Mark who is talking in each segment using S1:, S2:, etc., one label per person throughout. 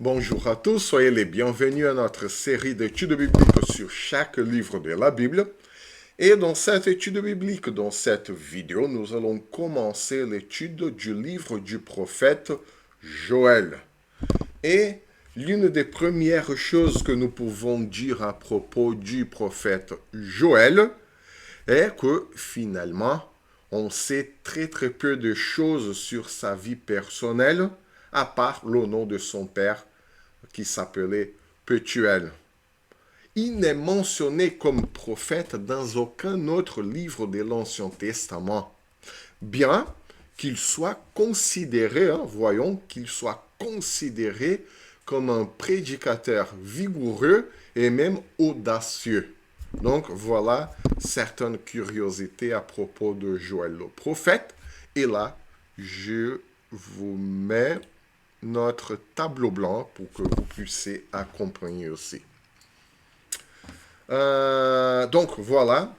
S1: Bonjour à tous, soyez les bienvenus à notre série d'études bibliques sur chaque livre de la Bible. Et dans cette étude biblique, dans cette vidéo, nous allons commencer l'étude du livre du prophète Joël. Et l'une des premières choses que nous pouvons dire à propos du prophète Joël est que finalement, on sait très très peu de choses sur sa vie personnelle, à part le nom de son père qui s'appelait Petuel. Il n'est mentionné comme prophète dans aucun autre livre de l'Ancien Testament, bien qu'il soit considéré, voyons, qu'il soit considéré comme un prédicateur vigoureux et même audacieux. Donc voilà certaines curiosités à propos de Joël le prophète. Et là, je vous mets notre tableau blanc pour que vous puissiez accompagner aussi. Donc voilà,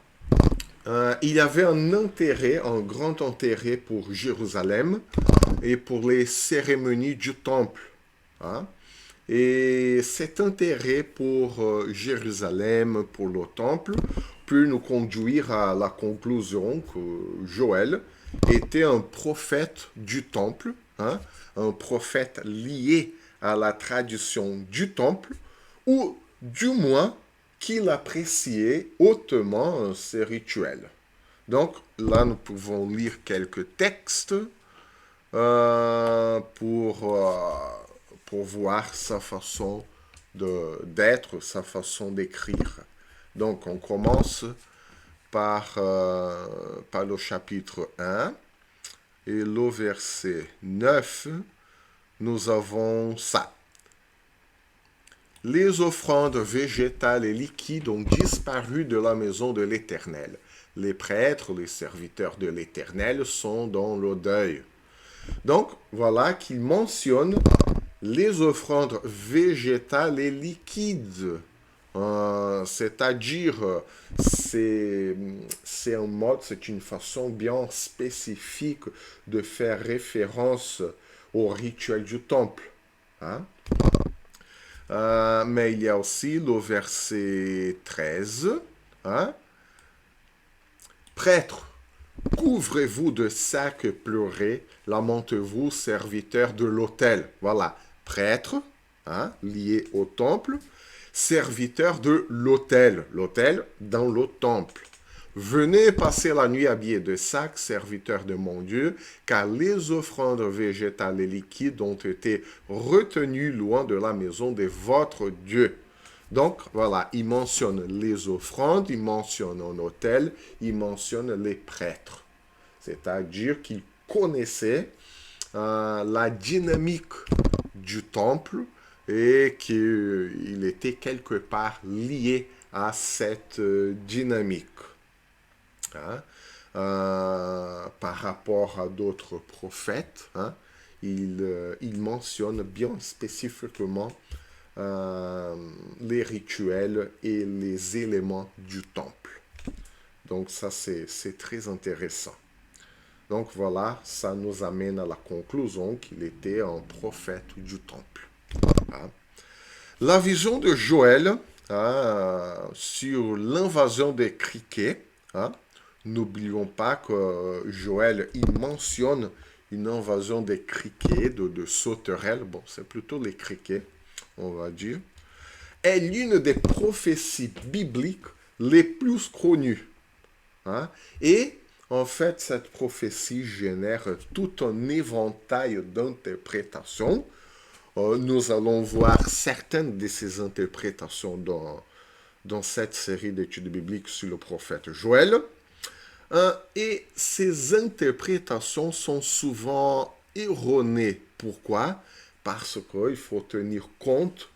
S1: il y avait un intérêt, un grand intérêt pour Jérusalem et pour les cérémonies du temple. Hein. Et cet intérêt pour Jérusalem, pour le temple, peut nous conduire à la conclusion que Joël était un prophète du temple, hein, un prophète lié à la tradition du temple, ou du moins qu'il appréciait hautement ces rituels. Donc là, nous pouvons lire quelques textes pour voir sa façon d'être, sa façon d'écrire. Donc on commence par le chapitre 1 et le verset 9, nous avons ça. Les offrandes végétales et liquides ont disparu de la maison de l'Éternel. Les prêtres, les serviteurs de l'Éternel sont dans le deuil. Donc, voilà qu'il mentionne les offrandes végétales et liquides. C'est-à-dire, c'est un mode, c'est une façon bien spécifique de faire référence au rituel du temple. Hein? Mais il y a aussi le verset 13. Hein? Prêtre, couvrez-vous de sacs pleurés, lamentez-vous, serviteurs de l'autel. Voilà, prêtre, hein, lié au temple, serviteur de l'autel, l'autel dans le temple. Venez passer la nuit habillés de sacs, serviteurs de mon Dieu, car les offrandes végétales et liquides ont été retenues loin de la maison de votre Dieu. Donc, voilà, il mentionne les offrandes, il mentionne un autel, il mentionne les prêtres. C'est-à-dire qu'il connaissait la dynamique du temple et qu'il était quelque part lié à cette dynamique. Hein? Par rapport à d'autres prophètes, hein? Il mentionne bien spécifiquement les rituels et les éléments du temple. Donc ça, c'est très intéressant. Donc voilà, ça nous amène à la conclusion qu'il était un prophète du temple. Hein. La vision de Joël sur l'invasion des criquets, hein, n'oublions pas que Joël, il mentionne une invasion des criquets, de sauterelles, bon, c'est plutôt les criquets, on va dire, est l'une des prophéties bibliques les plus connues. Hein? Et en fait, cette prophétie génère tout un éventail d'interprétations. Nous allons voir certaines de ces interprétations dans cette série d'études bibliques sur le prophète Joël. Et ces interprétations sont souvent erronées. Pourquoi? Parce qu'il faut tenir compte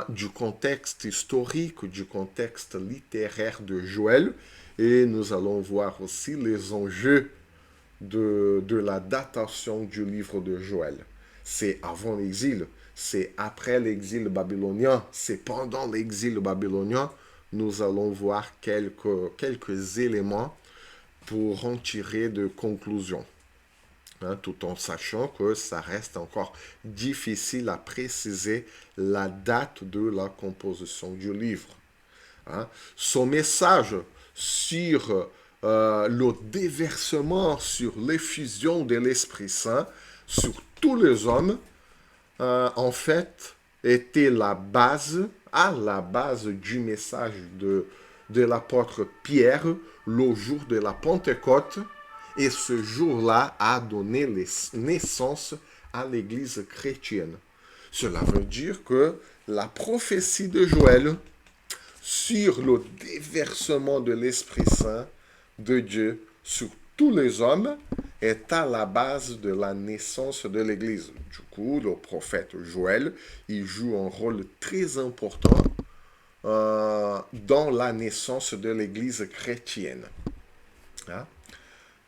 S1: du contexte historique, du contexte littéraire de Joël, et nous allons voir aussi les enjeux de la datation du livre de Joël. C'est avant l'exil, c'est après l'exil babylonien, c'est pendant l'exil babylonien, nous allons voir quelques éléments pour en tirer de conclusions. hein, tout en sachant que ça reste encore difficile à préciser la date de la composition du livre. Hein. Son message sur le déversement, sur l'effusion de l'Esprit Saint sur tous les hommes, en fait, était à la base du message de l'apôtre Pierre le jour de la Pentecôte. Et ce jour-là a donné naissance à l'Église chrétienne. Cela veut dire que la prophétie de Joël sur le déversement de l'Esprit Saint de Dieu sur tous les hommes est à la base de la naissance de l'Église. Du coup, le prophète Joël, il joue un rôle très important dans la naissance de l'Église chrétienne. Hein?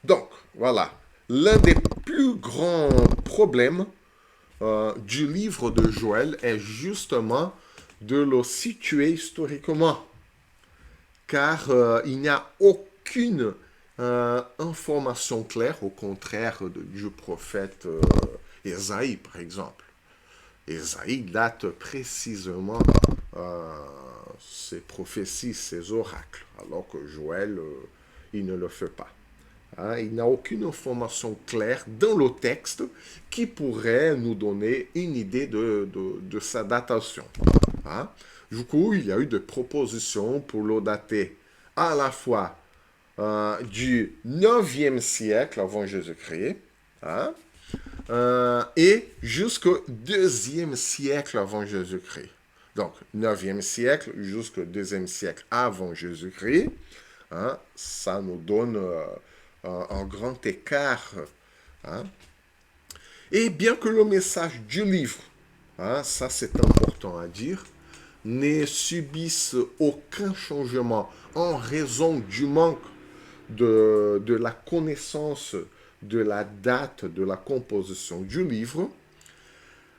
S1: Donc, voilà. L'un des plus grands problèmes du livre de Joël est justement de le situer historiquement. Car il n'y a aucune information claire, au contraire du prophète Ésaïe, par exemple. Ésaïe date précisément ses prophéties, ses oracles, alors que Joël, il ne le fait pas. Hein, il n'y a aucune information claire dans le texte qui pourrait nous donner une idée de sa datation. Hein. Du coup, il y a eu des propositions pour le dater à la fois du 9e siècle avant Jésus-Christ, hein, et jusqu'au 2e siècle avant Jésus-Christ. Donc, 9e siècle jusqu'au 2e siècle avant Jésus-Christ, hein, ça nous donne un grand écart. Hein. Et bien que le message du livre, hein, ça c'est important à dire, ne subisse aucun changement en raison du manque de la connaissance de la date de la composition du livre,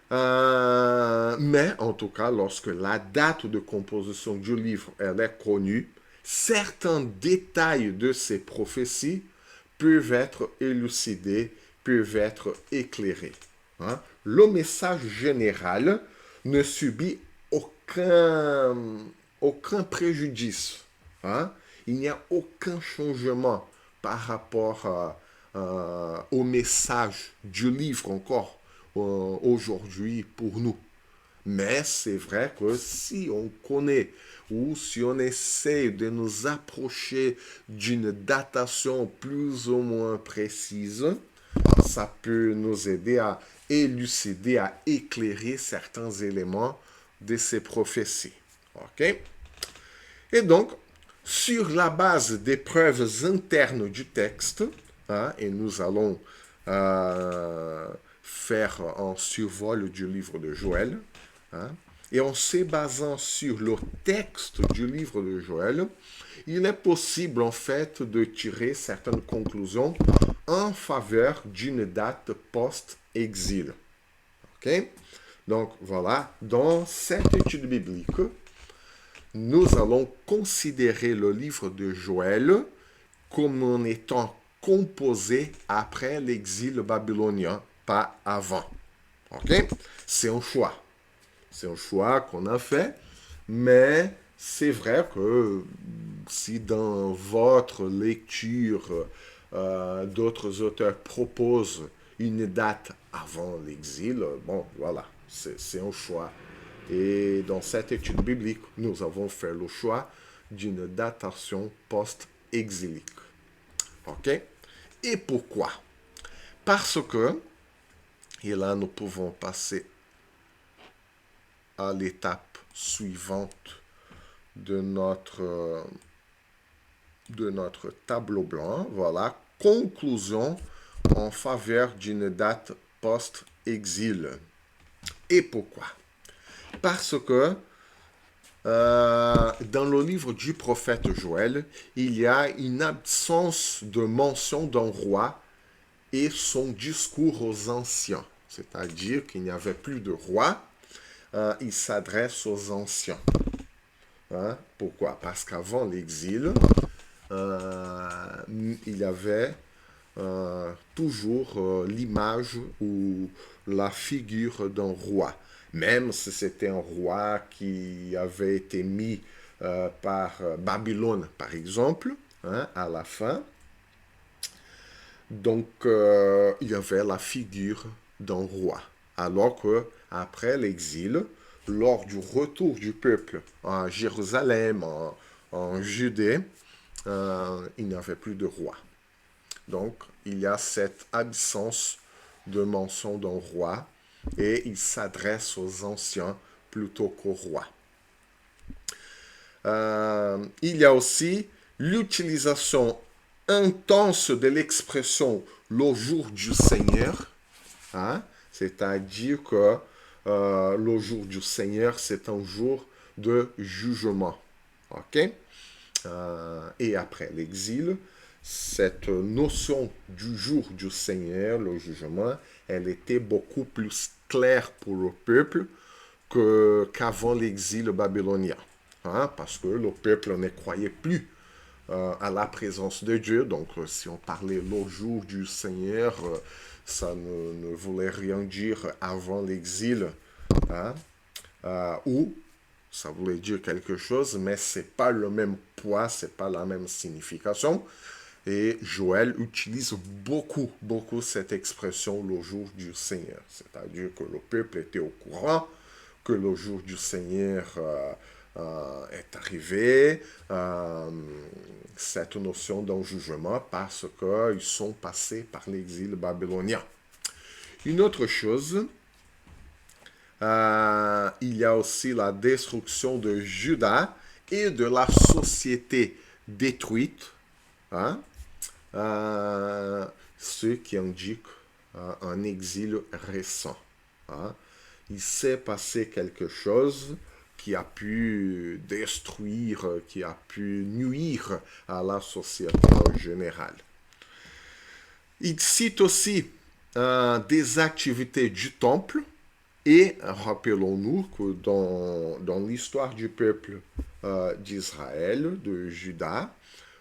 S1: mais en tout cas, lorsque la date de composition du livre elle est connue, certains détails de ces prophéties peuvent être élucidés, peuvent être éclairés. Hein? Le message général ne subit aucun préjudice. Hein? Il n'y a aucun changement par rapport au message du livre encore aujourd'hui pour nous. Mais c'est vrai que si on connaît ou si on essaie de nous approcher d'une datation plus ou moins précise, ça peut nous aider à élucider, à éclairer certains éléments de ces prophéties. OK? Et donc, sur la base des preuves internes du texte, hein, et nous allons faire un survol du livre de Joël, hein, et en se basant sur le texte du livre de Joël, il est possible en fait de tirer certaines conclusions en faveur d'une date post-exil. Ok? Donc voilà, dans cette étude biblique, nous allons considérer le livre de Joël comme en étant composé après l'exil babylonien, pas avant. Ok? C'est un choix. C'est un choix qu'on a fait, mais c'est vrai que si dans votre lecture, d'autres auteurs proposent une date avant l'exil, bon, voilà, c'est un choix. Et dans cette étude biblique, nous avons fait le choix d'une datation post-exilique. OK? Et pourquoi? Parce que, et là nous pouvons passer à l'étape suivante de notre tableau blanc. Voilà, conclusion en faveur d'une date post-exil. Et pourquoi? Parce que dans le livre du prophète Joël, il y a une absence de mention d'un roi et son discours aux anciens. C'est-à-dire qu'il n'y avait plus de roi, il s'adresse aux anciens. Hein? Pourquoi? Parce qu'avant l'exil, il y avait toujours l'image ou la figure d'un roi. Même si c'était un roi qui avait été mis par Babylone, par exemple, hein, à la fin. Donc, il y avait la figure d'un roi. Alors que après l'exil, lors du retour du peuple à Jérusalem, en Judée, il n'y avait plus de roi. Donc, il y a cette absence de mention d'un roi et il s'adresse aux anciens plutôt qu'aux rois. Il y a aussi l'utilisation intense de l'expression le jour du Seigneur, hein? C'est-à-dire que le jour du Seigneur, c'est un jour de jugement. OK? Et après l'exil, cette notion du jour du Seigneur, le jugement, elle était beaucoup plus claire pour le peuple qu'avant l'exil babylonien. Hein, parce que le peuple ne croyait plus à la présence de Dieu. Donc, si on parlait le jour du Seigneur, ça ne voulait rien dire avant l'exil. Hein, ou ça voulait dire quelque chose, mais c'est pas le même poids, c'est pas la même signification. Et Joël utilise beaucoup cette expression le jour du Seigneur. C'est-à-dire que le peuple était au courant que le jour du Seigneur est arrivé, cette notion d'un jugement parce qu'ils sont passés par l'exil babylonien. Une autre chose, il y a aussi la destruction de Juda et de la société détruite, hein, ce qui indique un exil récent. Hein. Il s'est passé quelque chose qui a pu détruire, qui a pu nuire à la société en général. Il cite aussi des activités du temple et rappelons-nous que dans l'histoire du peuple d'Israël, de Juda,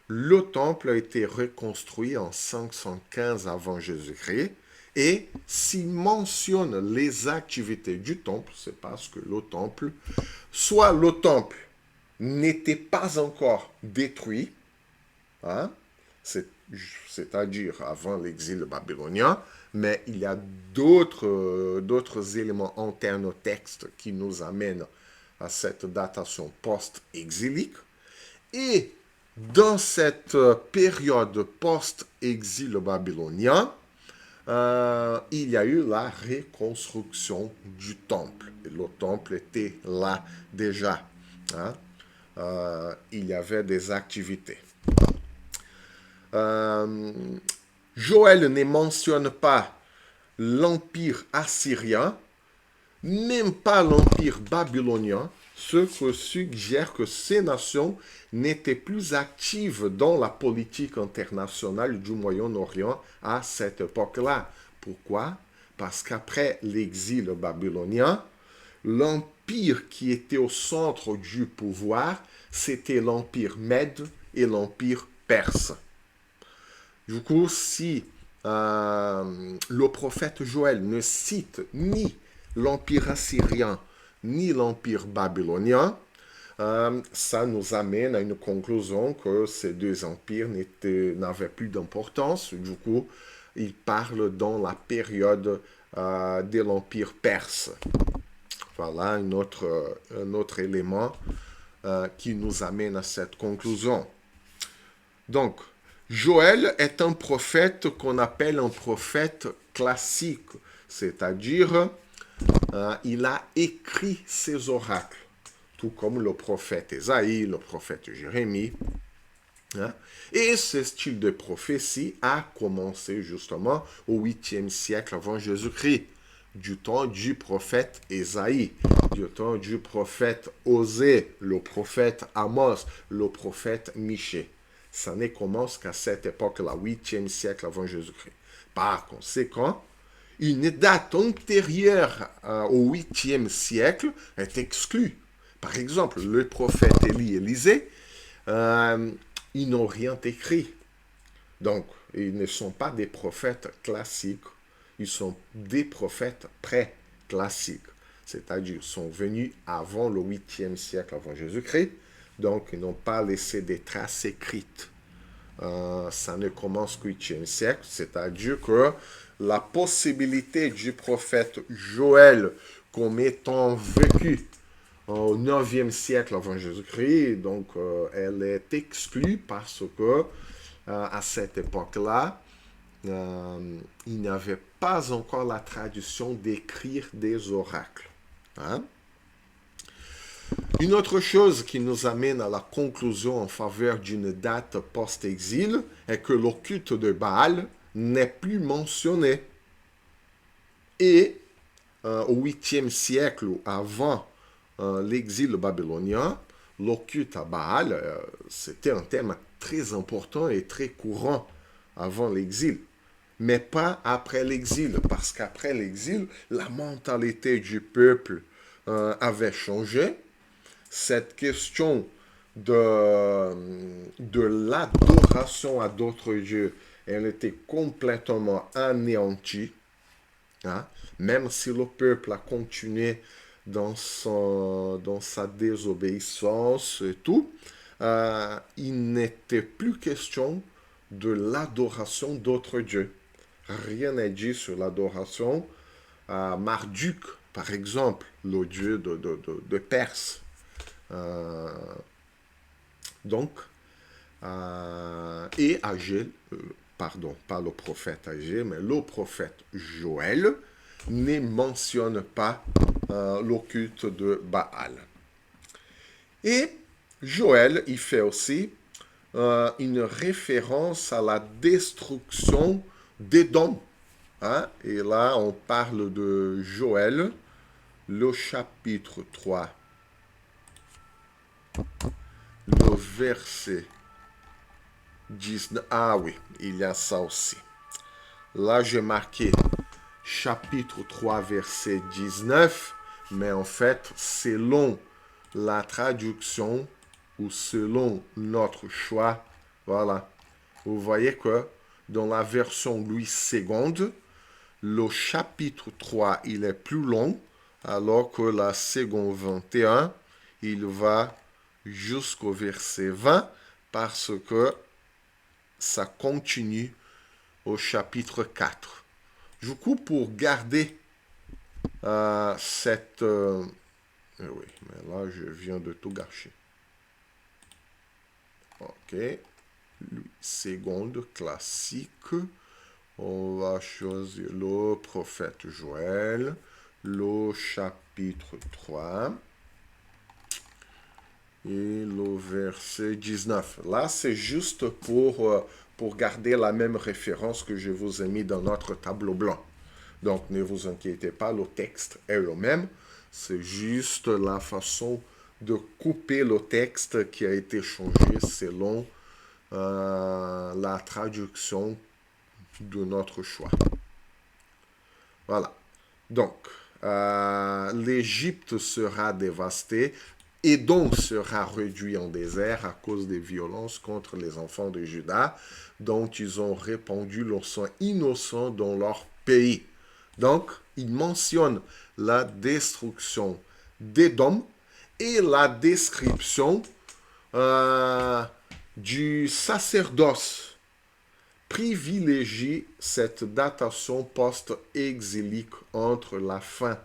S1: le temple a été reconstruit en 515 avant Jésus-Christ et s'il mentionne les activités du temple, c'est parce que le temple, soit le temple n'était pas encore détruit, hein, c'est-à-dire avant l'exil babylonien, mais il y a d'autres éléments internes au texte qui nous amènent à cette datation post-exilique. Et dans cette période post-exil babylonien, il y a eu la reconstruction du temple. Et le temple était là déjà. Hein? Il y avait des activités. Joël ne mentionne pas l'empire assyrien, même pas l'empire babylonien, ce qui suggère que ces nations n'étaient plus actives dans la politique internationale du Moyen-Orient à cette époque-là. Pourquoi? Parce qu'après l'exil babylonien, l'empire qui était au centre du pouvoir, c'était l'empire Mède et l'empire perse. Du coup, si le prophète Joël ne cite ni l'empire assyrien ni l'empire babylonien, ça nous amène à une conclusion que ces deux empires n'avaient plus d'importance. Du coup, il parle dans la période de l'empire perse. Voilà un autre élément qui nous amène à cette conclusion. Donc, Joël est un prophète qu'on appelle un prophète classique, c'est-à-dire il a écrit ses oracles, tout comme le prophète Ésaïe, le prophète Jérémie. Hein? Et ce style de prophétie a commencé justement au 8e siècle avant Jésus-Christ, du temps du prophète Ésaïe, du temps du prophète Osée, le prophète Amos, le prophète Michée. Ça ne commence qu'à cette époque-là, 8e siècle avant Jésus-Christ. Par conséquent, une date antérieure au 8e siècle est exclue. Par exemple, le prophète Élie-Élisée, ils n'ont rien écrit. Donc, ils ne sont pas des prophètes classiques, ils sont des prophètes pré-classiques, c'est-à-dire sont venus avant le 8e siècle avant Jésus-Christ, donc ils n'ont pas laissé des traces écrites. Ça ne commence qu'au 8e siècle, c'est-à-dire que la possibilité du prophète Joël comme étant vécu au 9e siècle avant Jésus-Christ, donc elle est exclue parce que à cette époque-là, il n'y avait pas encore la tradition d'écrire des oracles. Hein? Une autre chose qui nous amène à la conclusion en faveur d'une date post-exil est que le culte de Baal n'est plus mentionné. Et au 8e siècle, avant l'exil babylonien, le culte à Baal, c'était un thème très important et très courant avant l'exil. Mais pas après l'exil, parce qu'après l'exil, la mentalité du peuple avait changé. Cette question de l'adoration à d'autres dieux, elle était complètement anéantie. Hein? Même si le peuple a continué dans sa désobéissance et tout, il n'était plus question de l'adoration d'autres dieux. Rien n'est dit sur l'adoration à Marduk, par exemple, le dieu de Perse. Donc, et Agé, pardon, pas le prophète Agé, mais le prophète Joël ne mentionne pas le culte de Baal. Et Joël, il fait aussi une référence à la destruction d'Édom. Hein? Et là, on parle de Joël, le chapitre 3, le verset 19. Ah oui, il y a ça aussi. Là, j'ai marqué chapitre 3, verset 19, mais en fait, selon la traduction ou selon notre choix, voilà. Vous voyez que dans la version Louis II, le chapitre 3, il est plus long, alors que la seconde 21, il va jusqu'au verset 20, parce que ça continue au chapitre 4. Du coup, pour garder cette... oui, mais là, je viens de tout gâcher. Ok. Seconde classique. On va choisir le prophète Joël, le chapitre 3 et le verset 19. Là, c'est juste pour garder la même référence que je vous ai mis dans notre tableau blanc. Donc, ne vous inquiétez pas, le texte est le même. C'est juste la façon de couper le texte qui a été changé selon la traduction de notre choix. Voilà. Donc, l'Égypte sera dévastée. Édom sera réduit en désert à cause des violences contre les enfants de Juda, dont ils ont répandu leur sang innocent dans leur pays. Donc, il mentionne la destruction d'Édom et la description du sacerdoce privilégie cette datation post-exilique entre la fin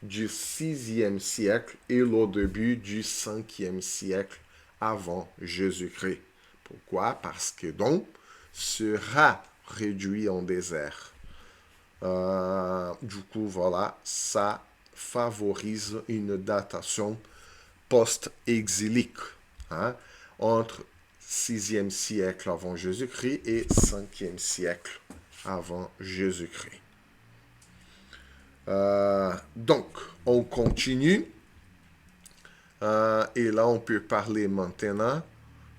S1: du 6e siècle et le début du 5e siècle avant Jésus-Christ. Pourquoi? Parce que donc sera réduit en désert. Du coup, voilà, ça favorise une datation post-exilique, hein, entre 6e siècle avant Jésus-Christ et 5e siècle avant Jésus-Christ. Donc, on continue. Et là, on peut parler maintenant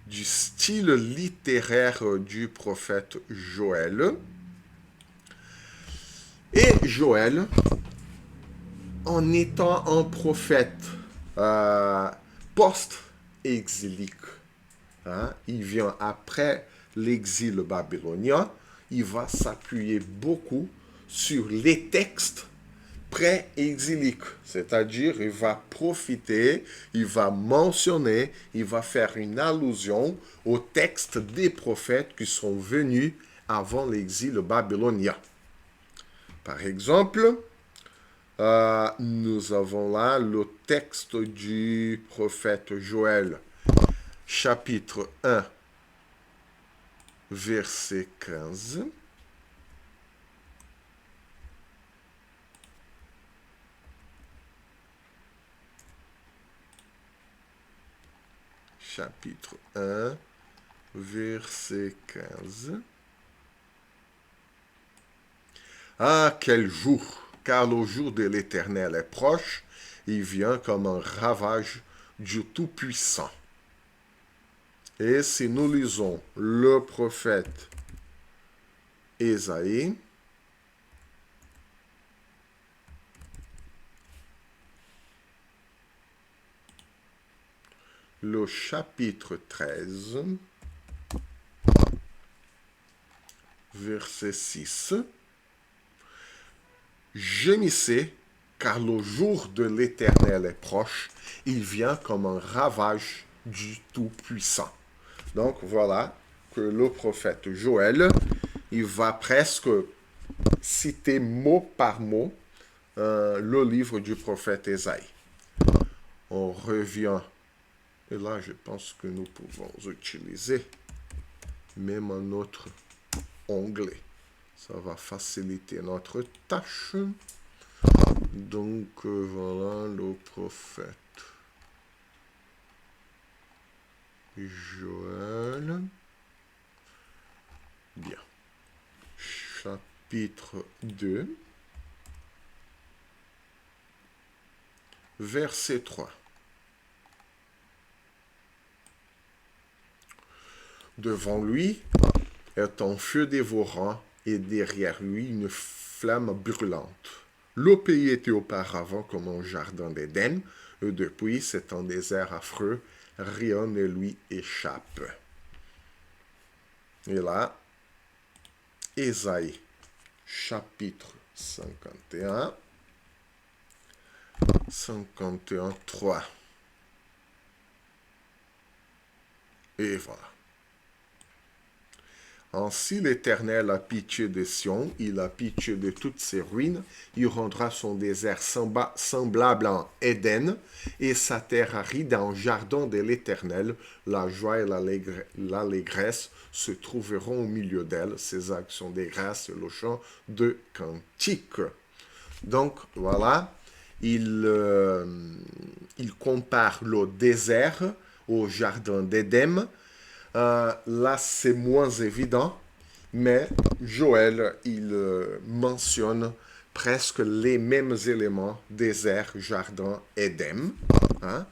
S1: du style littéraire du prophète Joël. Et Joël, en étant un prophète post-exilique, hein, il vient après l'exil babylonien, il va s'appuyer beaucoup sur les textes pré-exiliques. C'est-à-dire, il va profiter, il va mentionner, il va faire une allusion aux textes des prophètes qui sont venus avant l'exil babylonien. Par exemple, nous avons là le texte du prophète Joël, chapitre 1, verset 15. Chapitre 1, verset 15. Ah, quel jour! Car le jour de l'Éternel est proche, il vient comme un ravage du Tout-Puissant. Et si nous lisons le prophète Ésaïe, le chapitre 13, verset 6, gémissez, car le jour de l'Éternel est proche, il vient comme un ravage du Tout-Puissant. Donc voilà que le prophète Joël, il va presque citer mot par mot le livre du prophète Ésaïe. On revient, et là je pense que nous pouvons utiliser même un autre onglet. Ça va faciliter notre tâche. Donc voilà le prophète Joël. Bien. Chapitre 2. Verset 3. Devant lui est un feu dévorant et derrière lui une flamme brûlante. Le pays était auparavant comme un jardin d'Éden, et depuis c'est un désert affreux, rien ne lui échappe. Et là, Ésaïe, chapitre 51, 51, 3. Et voilà. Ainsi l'Éternel a pitié de Sion, il a pitié de toutes ses ruines, il rendra son désert semblable en Éden, et sa terre aride en jardin de l'Éternel. La joie et l'allégresse se trouveront au milieu d'elle, ses actions de grâce et le chant de cantiques. Donc voilà, il compare le désert au jardin d'Éden. Là, c'est moins évident, mais Joël, il mentionne presque les mêmes éléments, désert, jardin, Éden. Hein?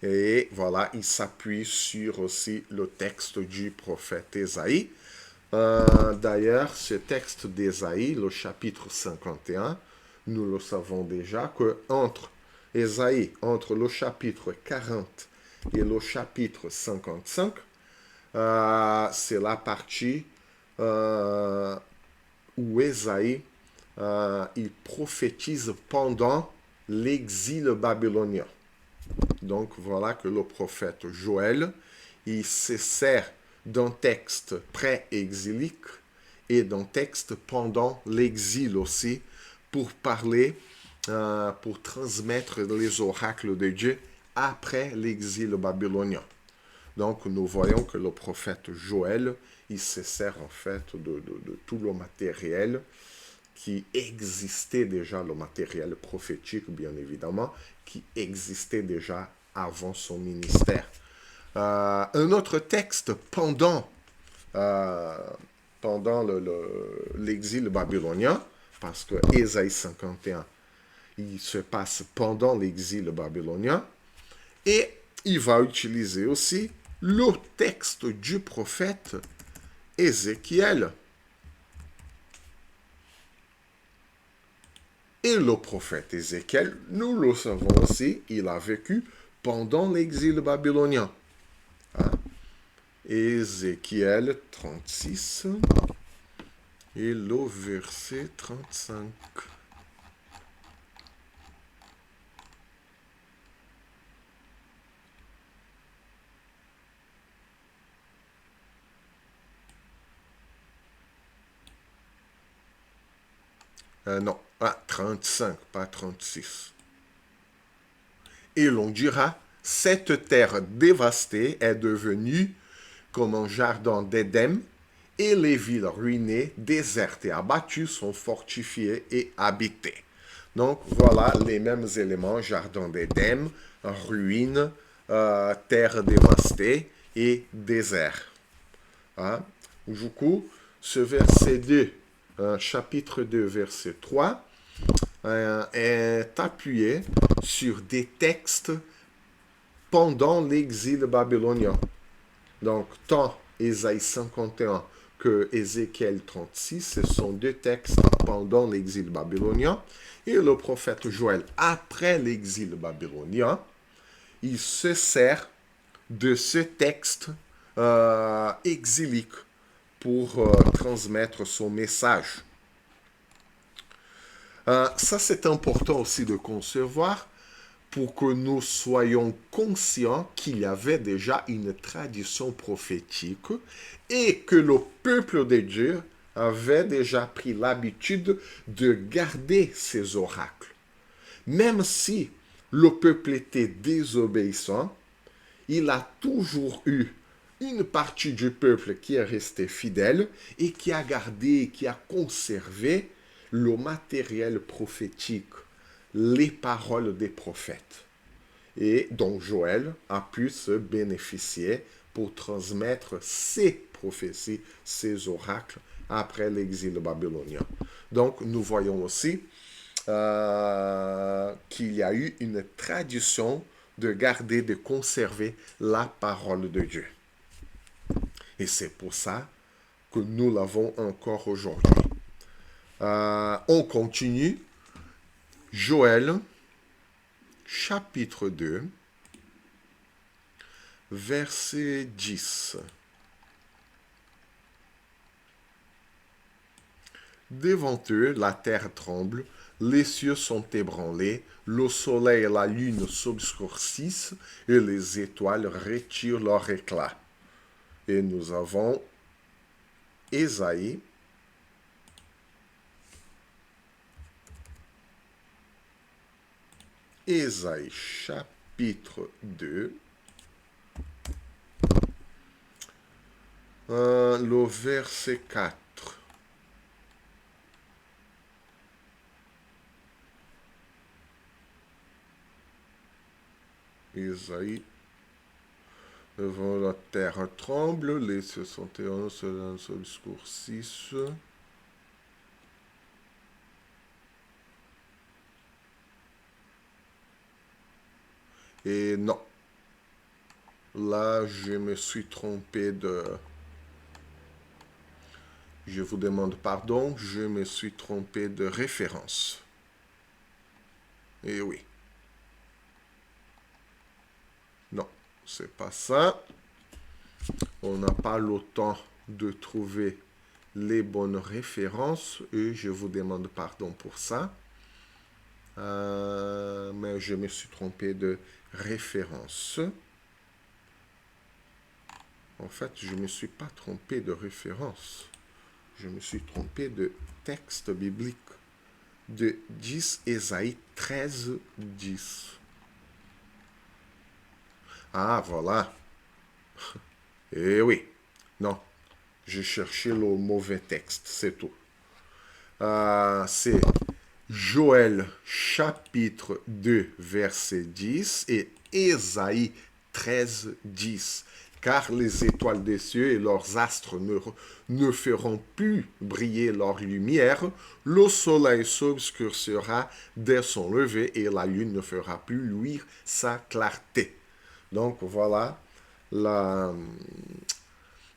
S1: Et voilà, il s'appuie sur aussi le texte du prophète Ésaïe. D'ailleurs, ce texte d'Ésaïe, le chapitre 51, nous le savons déjà que entre Ésaïe, entre le chapitre 40 et le chapitre 55, c'est la partie où Ésaïe il prophétise pendant l'exil babylonien. Donc voilà que le prophète Joël, il se sert d'un texte pré-exilique et d'un texte pendant l'exil aussi pour parler, pour transmettre les oracles de Dieu après l'exil babylonien. Donc nous voyons que le prophète Joël, il se sert en fait de tout le matériel qui existait déjà, le matériel prophétique bien évidemment, qui existait déjà avant son ministère. Un autre texte pendant l'exil babylonien, parce que Ésaïe 51, il se passe pendant l'exil babylonien, et il va utiliser aussi le texte du prophète Ézéchiel. Et le prophète Ézéchiel, nous le savons aussi, il a vécu pendant l'exil babylonien. Hein? Ézéchiel 36 et le verset 35. Non, 35, pas 36. Et l'on dira, cette terre dévastée est devenue comme un jardin d'Éden, et les villes ruinées, désertes et abattues sont fortifiées et habitées. Donc voilà les mêmes éléments, jardin d'Éden, ruines, terre dévastée et désert. Hein? Du coup, ce verset 2, chapitre 2, verset 3, est appuyé sur des textes pendant l'exil babylonien. Donc, tant Ésaïe 51 que Ézéchiel 36, ce sont deux textes pendant l'exil babylonien. Et le prophète Joël, après l'exil babylonien, il se sert de ce texte exilique pour transmettre son message. Ça, c'est important aussi de concevoir pour que nous soyons conscients qu'il y avait déjà une tradition prophétique et que le peuple de Dieu avait déjà pris l'habitude de garder ces oracles. Même si le peuple était désobéissant, il a toujours eu une partie du peuple qui est restée fidèle et qui a gardé, qui a conservé le matériel prophétique, les paroles des prophètes. Et donc Joël a pu se bénéficier pour transmettre ses prophéties, ses oracles après l'exil babylonien. Donc nous voyons aussi qu'il y a eu une tradition de garder, de conserver la parole de Dieu. Et c'est pour ça que nous l'avons encore aujourd'hui. On continue. Joël, chapitre 2, verset 10. Devant eux, la terre tremble, les cieux sont ébranlés, le soleil et la lune s'obscurcissent et les étoiles retirent leur éclat. Et nous avons Ésaïe, chapitre 2, le verset 4. Ésaïe, devant la terre tremble, les cieux sont ébranlés, s'obscurcissent. Et non. Là, je me suis trompé de... Je vous demande pardon, je me suis trompé de référence. Et oui. Non, c'est pas ça. On n'a pas le temps de trouver les bonnes références et je vous demande pardon pour ça. Mais je me suis trompé de référence. En fait, je ne me suis pas trompé de référence. Je me suis trompé de texte biblique. De 10 Ésaïe 13, 10. Ah, voilà. Eh oui. Non. J'ai cherché le mauvais texte, c'est tout. C'est Joël chapitre 2, verset 10 et Ésaïe 13, 10. Car les étoiles des cieux et leurs astres ne feront plus briller leur lumière, le soleil s'obscurcira dès son lever et la lune ne fera plus luire sa clarté. Donc voilà la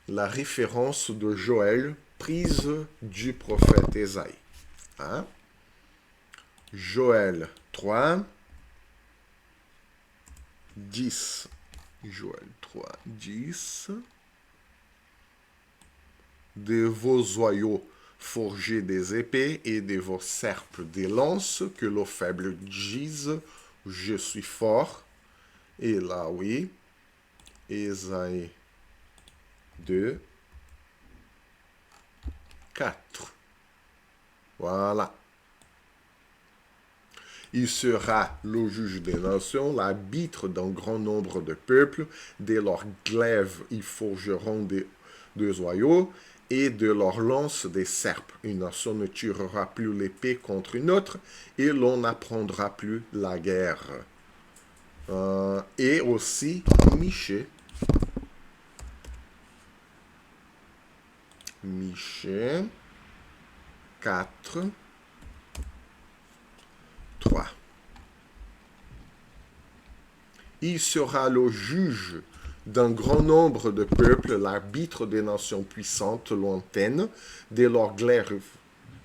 S1: référence de Joël prise du prophète Ésaïe. Hein? Joël 3, 10. Joël 3, 10. de vos oyaux forgés des épées et de vos serpes des lances, que le faible dise, je suis fort. Et là, oui, Ésaïe 2, 4. Voilà. Il sera le juge des nations, l'arbitre d'un grand nombre de peuples. De leurs glaives, ils forgeront des oyaux, et de leurs lances des serpes. Une nation ne tirera plus l'épée contre une autre, et l'on n'apprendra plus la guerre. Et aussi, Michée. Michée 4, 3. Il sera le juge d'un grand nombre de peuples, l'arbitre des nations puissantes lointaines. De leurs glaives,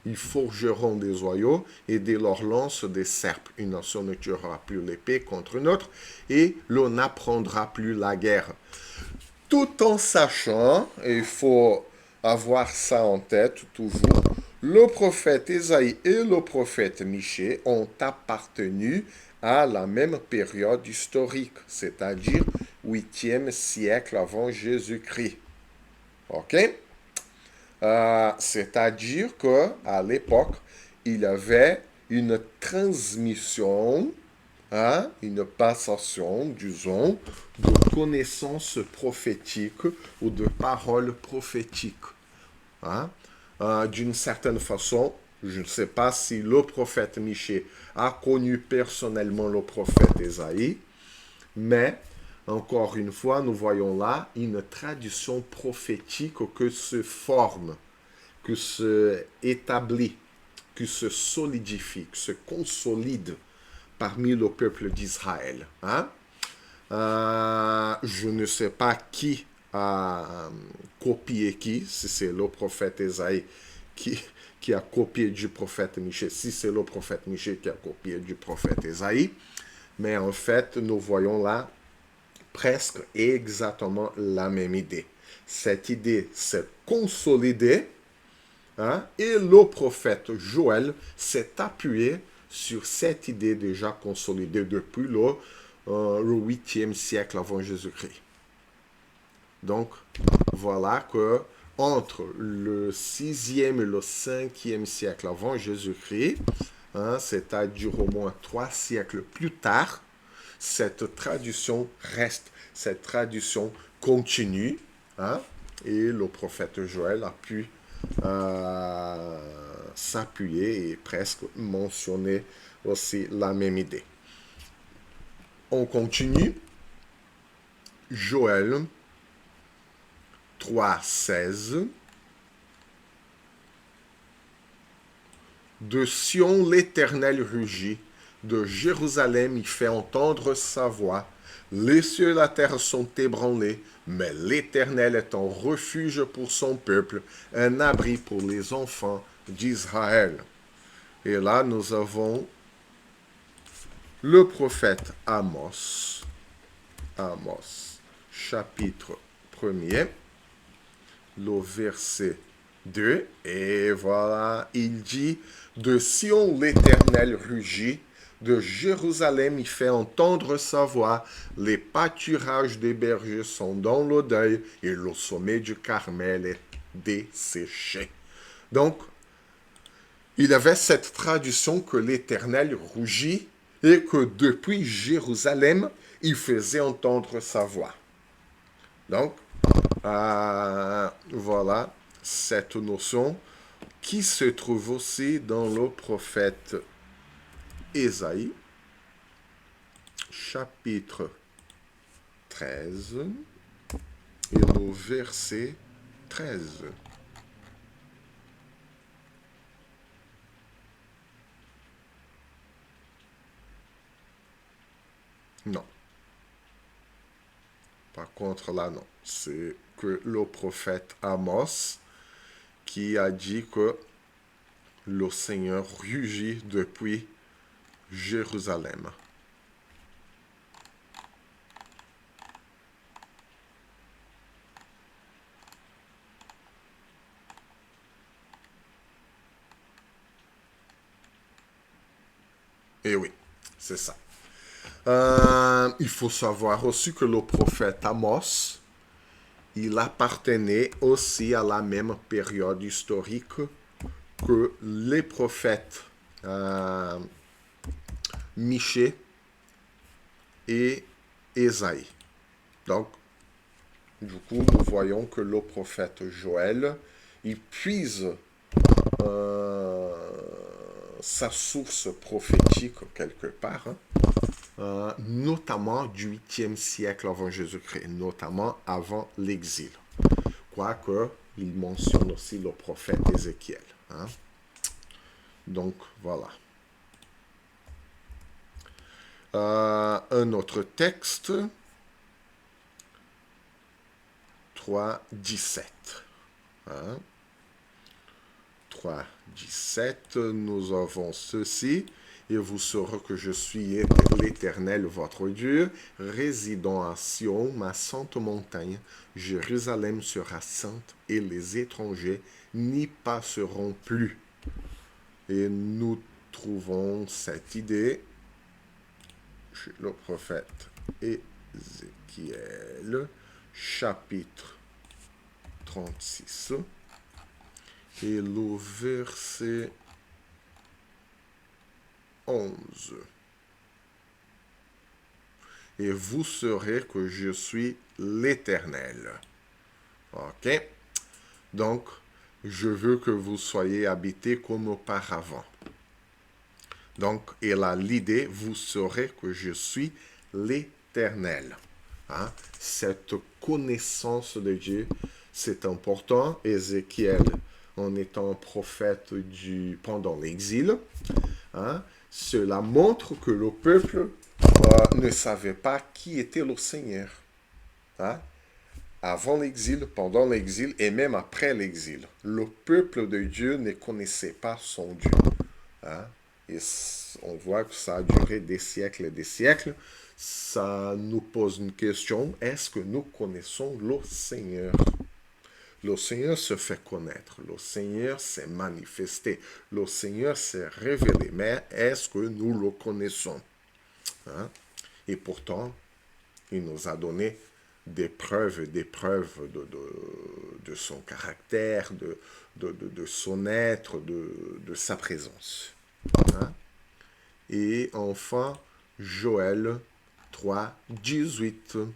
S1: ils forgeront des oyaux, et de leurs lances des serpes. Une nation ne tuera plus l'épée contre une autre, et l'on n'apprendra plus la guerre. Tout en sachant, et il faut avoir ça en tête toujours, le prophète Ésaïe et le prophète Michée ont appartenu à la même période historique, c'est-à-dire 8e siècle avant Jésus-Christ. OK? C'est-à-dire qu'à l'époque, il y avait une transmission, une passation, disons, de connaissances prophétiques ou de paroles prophétiques. D'une certaine façon, je ne sais pas si le prophète Michée a connu personnellement le prophète Ésaïe, mais encore une fois, nous voyons là une tradition prophétique que se forme, que se établit, que se solidifie, que se consolide parmi le peuple d'Israël. Je ne sais pas qui a copié qui, si c'est le prophète Ésaïe qui a copié du prophète Michée, si c'est le prophète Michée qui a copié du prophète Ésaïe, mais en fait, nous voyons là presque exactement la même idée. Cette idée s'est consolidée, et le prophète Joël s'est appuyé sur cette idée déjà consolidée depuis le 8e siècle avant Jésus-Christ. Donc, voilà que entre le 6e et le 5e siècle avant Jésus-Christ, c'est-à-dire au moins 3 siècles plus tard, cette tradition reste, cette tradition continue, et le prophète Joël a pu s'appuyer et presque mentionner aussi la même idée. On continue. Joël 3,16. De Sion l'Éternel rugit, de Jérusalem il fait entendre sa voix. Les cieux et la terre sont ébranlés, mais l'Éternel est un refuge pour son peuple, un abri pour les enfants d'Israël. Et là, nous avons le prophète Amos. Amos, chapitre 1er, le verset 2. Et voilà, il dit, de Sion l'Éternel rugit, de Jérusalem il fait entendre sa voix, les pâturages des bergers sont dans le deuil, et le sommet du Carmel est desséché. Donc, il y avait cette tradition que l'Éternel rougit, et que depuis Jérusalem, il faisait entendre sa voix. Donc, voilà cette notion qui se trouve aussi dans le prophète Ésaïe, chapitre 13, et le verset 13. Non. Par contre, là, non. C'est que le prophète Amos qui a dit que le Seigneur rugit depuis Jérusalem. c'est ça. Il faut savoir aussi que le prophète Amos, il appartenait aussi à la même période historique que les prophètes Michée et Ésaïe. Donc, du coup, nous voyons que le prophète Joël, il puise sa source prophétique quelque part, notamment du 8e siècle avant Jésus-Christ, notamment avant l'exil. Quoique, il mentionne aussi le prophète Ézéchiel. Hein. Donc, voilà. Un autre texte, 3.17. Hein. 3.17, nous avons ceci. Et vous saurez que je suis l'Éternel, votre Dieu, résidant à Sion, ma sainte montagne. Jérusalem sera sainte et les étrangers n'y passeront plus. Et nous trouvons cette idée chez le prophète Ézéchiel, chapitre 36, et le verset 11. Et vous saurez que je suis l'Éternel. Ok? Donc, je veux que vous soyez habités comme auparavant. Donc, et là, l'idée, vous saurez que je suis l'Éternel. Hein? Cette connaissance de Dieu, c'est important. Ézéchiel, en étant prophète pendant l'exil, hein, cela montre que le peuple ne savait pas qui était le Seigneur. Hein? Avant l'exil, pendant l'exil et même après l'exil, le peuple de Dieu ne connaissait pas son Dieu. Hein? Et on voit que ça a duré des siècles et des siècles. Ça nous pose une question, est-ce que nous connaissons le Seigneur? Le Seigneur se fait connaître, le Seigneur s'est manifesté, le Seigneur s'est révélé, mais est-ce que nous le connaissons? Hein? Et pourtant, il nous a donné des preuves de son caractère, de son être, de sa présence. Hein? Et enfin, Joël 3.18.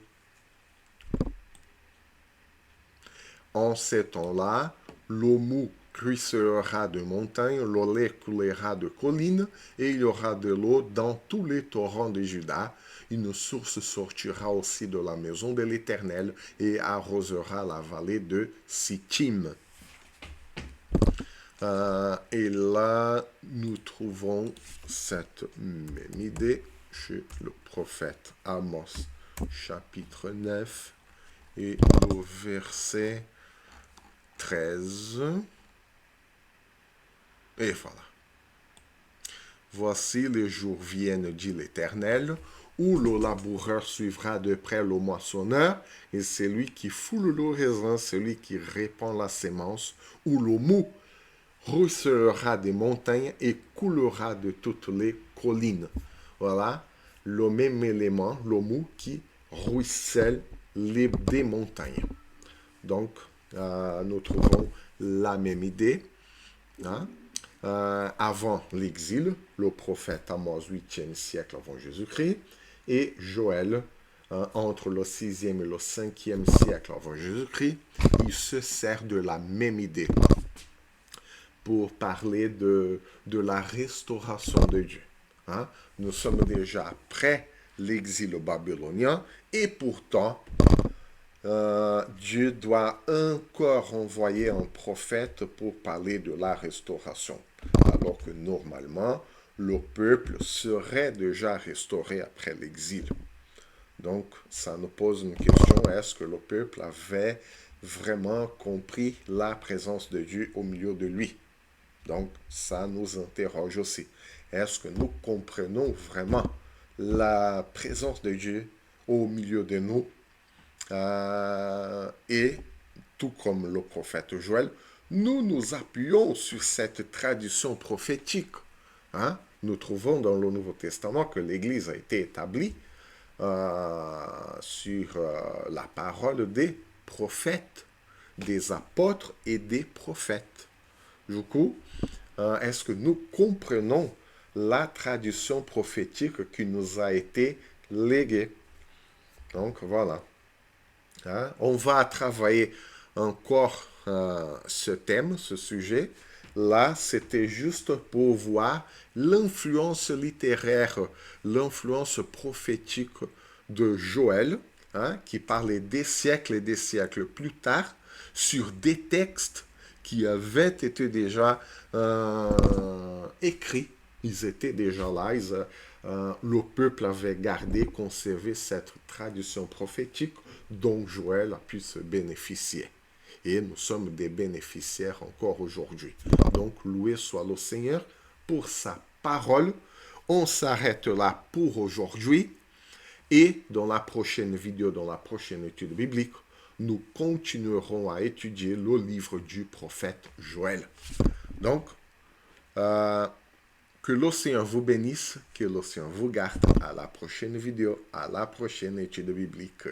S1: En ces temps-là, l'eau mou ruissellera de montagnes, le lait coulera de collines, et il y aura de l'eau dans tous les torrents de Juda. Une source sortira aussi de la maison de l'Éternel et arrosera la vallée de Sittim. Et là, nous trouvons cette même idée chez le prophète Amos, chapitre 9, et le verset 13. Et voilà. Voici les jours viennent, dit l'Éternel, où le laboureur suivra de près le moissonneur, et celui qui foule le raisin, celui qui répand la sémence, où le mou ruissellera des montagnes et coulera de toutes les collines. Voilà le même élément, le mou qui ruisselle des montagnes. Donc, nous trouvons la même idée. Hein? Avant l'exil, le prophète Amos, 8e siècle avant Jésus-Christ, et Joël, entre le 6e et le 5e siècle avant Jésus-Christ, il se sert de la même idée pour parler de la restauration de Dieu. Hein? Nous sommes déjà après l'exil babylonien et pourtant, Dieu doit encore envoyer un prophète pour parler de la restauration. Alors que normalement, le peuple serait déjà restauré après l'exil. Donc, ça nous pose une question, est-ce que le peuple avait vraiment compris la présence de Dieu au milieu de lui? Donc, ça nous interroge aussi. Est-ce que nous comprenons vraiment la présence de Dieu au milieu de nous? Et tout comme le prophète Joël, nous nous appuyons sur cette tradition prophétique. Hein? nous trouvons dans le Nouveau Testament que l'Église a été établie sur la parole des prophètes, des apôtres et des prophètes. Du coup, est-ce que nous comprenons la tradition prophétique qui nous a été léguée? Donc voilà. Hein? On va travailler encore ce thème, ce sujet. Là, c'était juste pour voir l'influence littéraire, l'influence prophétique de Joël, hein, qui parlait des siècles et des siècles plus tard sur des textes qui avaient été déjà écrits. Ils étaient déjà là, le peuple avait gardé, conservé cette tradition prophétique dont Joël a pu se bénéficier. Et nous sommes des bénéficiaires encore aujourd'hui. Donc, loué soit le Seigneur pour sa parole. On s'arrête là pour aujourd'hui. Et dans la prochaine vidéo, dans la prochaine étude biblique, nous continuerons à étudier le livre du prophète Joël. Donc, que le Seigneur vous bénisse, que le Seigneur vous garde. À la prochaine vidéo, à la prochaine étude biblique.